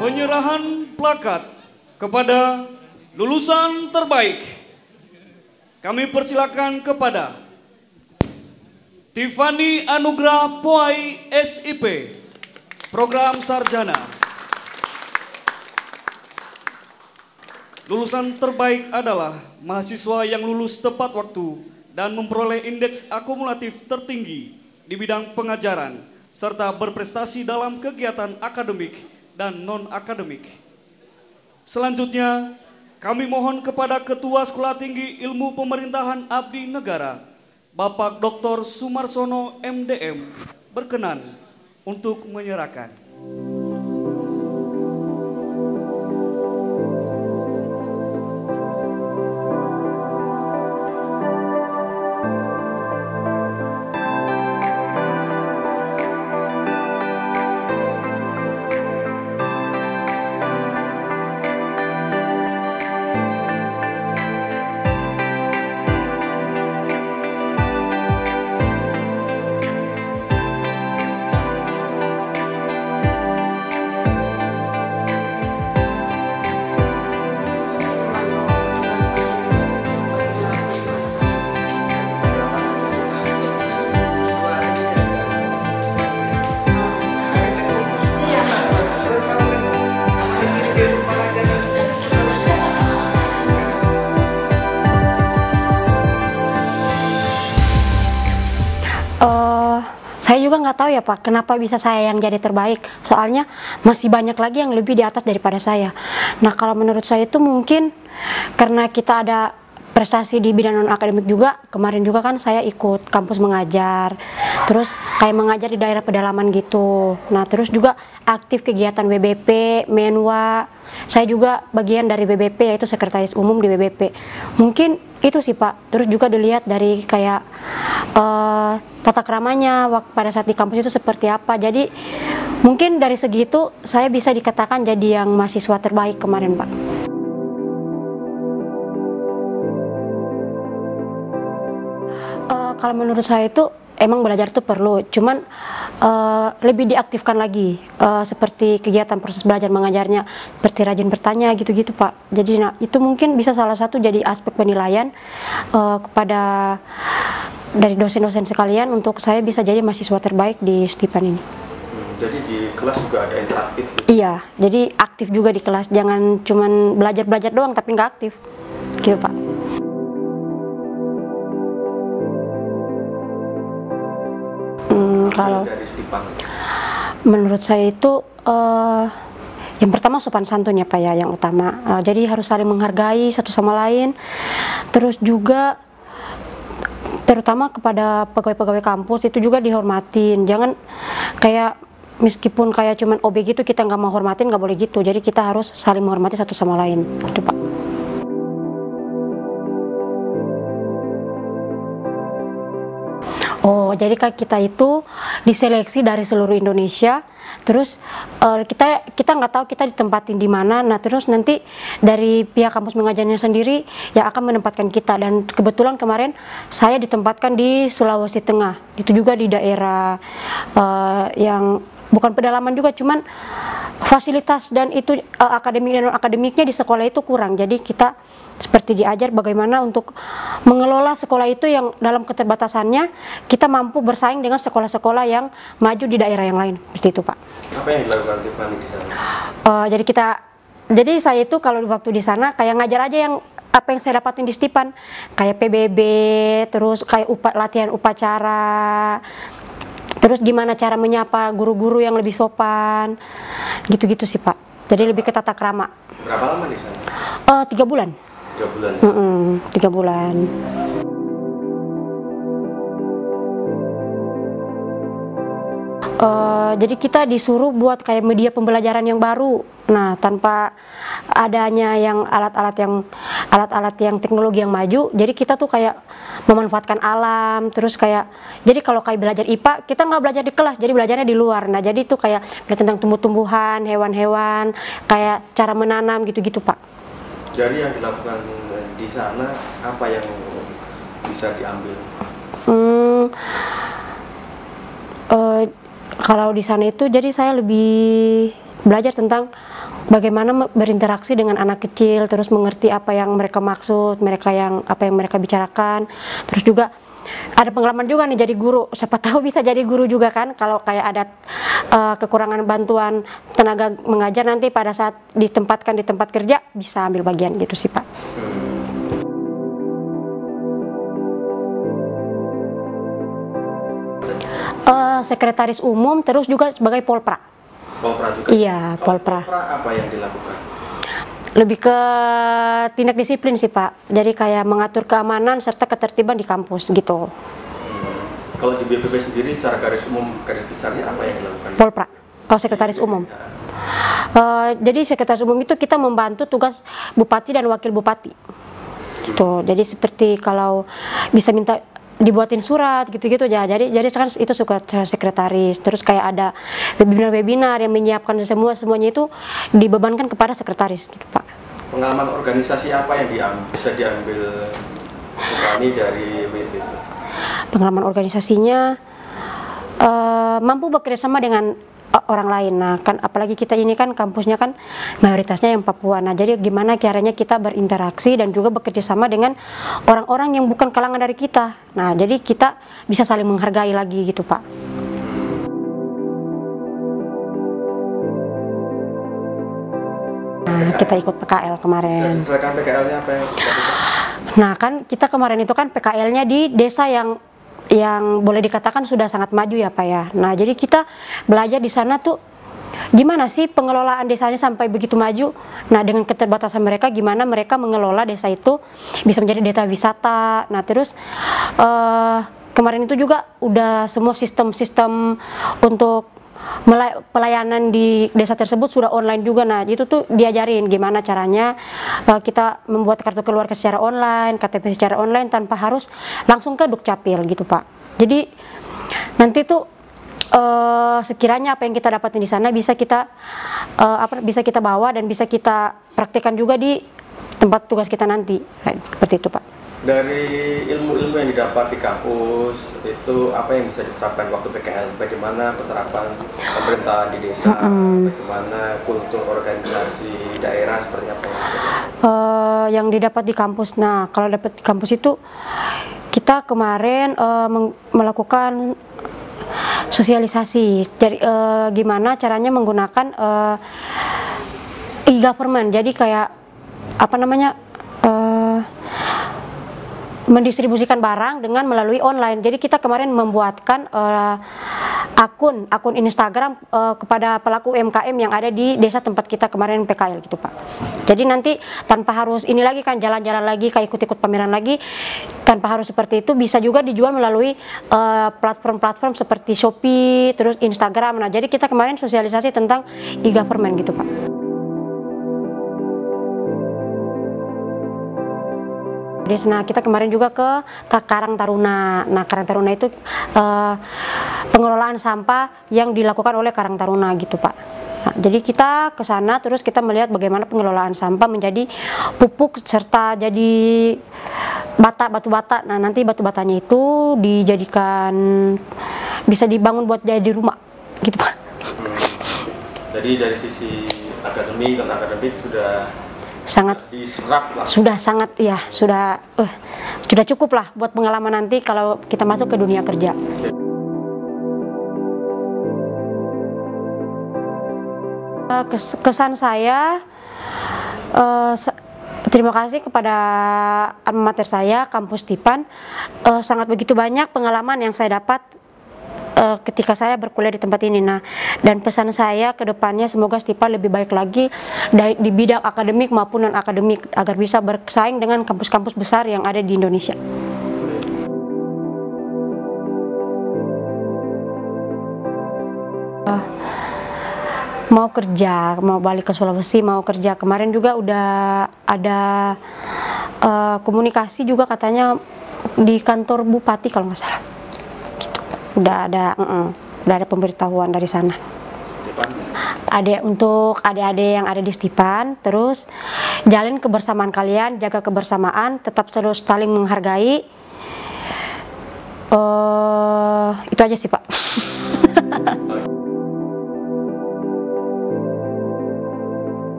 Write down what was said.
Penyerahan plakat kepada lulusan terbaik. Kami persilakan kepada Tiffany Anugrah Poai SIP, Program Sarjana. Lulusan terbaik adalah mahasiswa yang lulus tepat waktu dan memperoleh indeks akumulatif tertinggi di bidang pengajaran serta berprestasi dalam kegiatan akademik dan non-akademik. Selanjutnya, kami mohon kepada Ketua Sekolah Tinggi Ilmu Pemerintahan Abdi Negara, Bapak Dr. Sumarsono MDM, berkenan untuk menyerahkan. Saya juga nggak tahu ya Pak, kenapa bisa saya yang jadi terbaik. Soalnya masih banyak lagi yang lebih di atas daripada saya. Nah kalau menurut saya itu mungkin karena kita ada prestasi di bidang non-akademik juga. Kemarin juga kan saya ikut kampus mengajar, terus kayak mengajar di daerah pedalaman gitu. Nah terus juga aktif kegiatan WBP, Menwa. Saya juga bagian dari WBP, yaitu Sekretaris Umum di WBP. Mungkin itu sih Pak. Terus juga dilihat dari kayak tata keramanya pada saat di kampus itu seperti apa. Jadi mungkin dari segitu saya bisa dikatakan jadi yang mahasiswa terbaik kemarin Pak. Kalau menurut saya itu emang belajar itu perlu, cuman lebih diaktifkan lagi seperti kegiatan proses belajar mengajarnya, seperti rajin bertanya gitu-gitu Pak. Jadi nah itu mungkin bisa salah satu jadi aspek penilaian kepada dari dosen-dosen sekalian untuk saya bisa jadi mahasiswa terbaik di Stipan ini. Jadi di kelas juga ada interaktif gitu? Iya, jadi aktif juga di kelas, jangan cuman belajar-belajar doang tapi nggak aktif gitu Pak. Kalau dari Stipan, menurut saya itu yang pertama sopan santun ya Pak ya, yang utama. Jadi harus saling menghargai satu sama lain. Terus juga terutama kepada pegawai-pegawai kampus itu juga dihormatin. Jangan kayak meskipun kayak cuman OB gitu kita nggak mau hormatin, nggak boleh gitu. Jadi kita harus saling menghormati satu sama lain gitu Pak. Oh, jadi kita itu diseleksi dari seluruh Indonesia. Terus kita nggak tahu kita ditempatin di mana. Nah, terus nanti dari pihak kampus mengajarnya sendiri yang akan menempatkan kita. Dan kebetulan kemarin saya ditempatkan di Sulawesi Tengah. Itu juga di daerah yang bukan pedalaman juga, cuman fasilitas dan itu akademik dan akademiknya di sekolah itu kurang. Jadi kita seperti diajar bagaimana untuk mengelola sekolah itu yang dalam keterbatasannya kita mampu bersaing dengan sekolah-sekolah yang maju di daerah yang lain, seperti itu Pak. Apa yang dilakukan Tiffany di sana? Jadi saya itu kalau waktu di sana kayak ngajar aja yang apa yang saya dapatin di Stipan, kayak PBB, terus kayak latihan upacara, terus gimana cara menyapa guru-guru yang lebih sopan, gitu-gitu sih Pak. Jadi lebih ke tata krama. Berapa lama di sana? 3 bulan. 3 bulan. 3 bulan. Jadi kita disuruh buat kayak media pembelajaran yang baru. Nah, tanpa adanya yang alat-alat yang teknologi yang maju, jadi kita tuh kayak memanfaatkan alam, terus kayak jadi kalau kayak belajar IPA, kita nggak belajar di kelas, jadi belajarnya di luar. Nah, jadi itu kayak belajar tentang tumbuh-tumbuhan, hewan-hewan, kayak cara menanam gitu-gitu, Pak. Jadi yang dilakukan di sana apa yang bisa diambil? Kalau di sana itu jadi saya lebih belajar tentang bagaimana berinteraksi dengan anak kecil, terus mengerti apa yang mereka maksud, apa yang mereka bicarakan. Terus juga ada pengalaman juga nih jadi guru, siapa tahu bisa jadi guru juga kan, kalau kayak ada kekurangan bantuan tenaga mengajar nanti pada saat ditempatkan di tempat kerja bisa ambil bagian gitu sih Pak. Sekretaris umum, terus juga sebagai polpra. Polpra juga? Iya, polpra. Polpra apa yang dilakukan? Lebih ke tindak disiplin sih Pak, jadi kayak mengatur keamanan serta ketertiban di kampus gitu. Kalau di BPP sendiri secara garis besarnya apa yang dilakukan? Polpra, sekretaris umum. Jadi sekretaris umum itu kita membantu tugas bupati dan wakil bupati gitu. Jadi seperti kalau bisa minta dibuatin surat gitu-gitu ya. Jadi kan itu suka sekretaris. Terus kayak ada webinar-webinar yang menyiapkan semuanya itu dibebankan kepada sekretaris gitu Pak. Pengalaman organisasi apa yang bisa diambil dari WIP itu? Pengalaman organisasinya mampu bekerja sama dengan orang lain. Nah kan apalagi kita ini kan kampusnya kan mayoritasnya yang Papua. Nah jadi gimana caranya kita berinteraksi dan juga bekerja sama dengan orang-orang yang bukan kalangan dari kita. Nah jadi kita bisa saling menghargai lagi gitu Pak. Nah kita ikut PKL kemarin. Silakan PKL-nya apa yang Nah kan kita kemarin itu kan PKL-nya di desa yang boleh dikatakan sudah sangat maju ya Pak ya. Nah jadi kita belajar di sana tuh gimana sih pengelolaan desanya sampai begitu maju. Nah dengan keterbatasan mereka gimana mereka mengelola desa itu bisa menjadi desa wisata. Nah terus kemarin itu juga udah semua sistem-sistem untuk pelayanan di desa tersebut sudah online juga. Nah itu tuh diajarin gimana caranya kita membuat kartu keluarga secara online, KTP secara online tanpa harus langsung ke Dukcapil gitu Pak. Jadi nanti tuh sekiranya apa yang kita dapatin di sana bisa kita bawa dan bisa kita praktekkan juga di tempat tugas kita nanti. Nah, seperti itu Pak. Dari ilmu-ilmu yang didapat di kampus itu apa yang bisa diterapkan waktu PKL? Bagaimana penerapan pemerintahan di desa? Bagaimana kultur organisasi daerah seperti apa yang bisa yang didapat di kampus? Nah kalau dapat di kampus itu kita kemarin melakukan sosialisasi. Jadi gimana caranya menggunakan e-government. Jadi kayak apa namanya? Mendistribusikan barang dengan melalui online. Jadi kita kemarin membuatkan akun Instagram kepada pelaku UMKM yang ada di desa tempat kita kemarin PKL gitu Pak. Jadi nanti tanpa harus ini lagi kan jalan-jalan lagi kayak ikut-ikut pameran lagi, tanpa harus seperti itu bisa juga dijual melalui platform-platform seperti Shopee, terus Instagram. Nah jadi kita kemarin sosialisasi tentang e-government gitu Pak. Nah kita kemarin juga ke Karang Taruna. Nah Karang Taruna itu pengelolaan sampah yang dilakukan oleh Karang Taruna gitu Pak. Nah, jadi kita ke sana terus kita melihat bagaimana pengelolaan sampah menjadi pupuk serta jadi batu bata. Nah nanti batu batanya itu dijadikan bisa dibangun buat jadi rumah gitu Pak. Jadi dari sisi akademik dan akademik sudah sangat diserap lah. Sudah cukup lah buat pengalaman nanti kalau kita masuk ke dunia kerja. Kesan saya terima kasih kepada alma mater saya kampus Tipan, sangat begitu banyak pengalaman yang saya dapat ketika saya berkuliah di tempat ini. Nah, dan pesan saya ke depannya semoga Stipan lebih baik lagi di bidang akademik maupun non akademik agar bisa bersaing dengan kampus-kampus besar yang ada di Indonesia. Mau kerja, mau balik ke Sulawesi, mau kerja. Kemarin juga udah ada komunikasi juga katanya di kantor Bupati kalau nggak salah. Udah ada pemberitahuan dari sana. Ada untuk adik-adik yang ada di Stipan, terus jalin kebersamaan kalian, jaga kebersamaan, tetap terus saling menghargai. Itu aja sih Pak.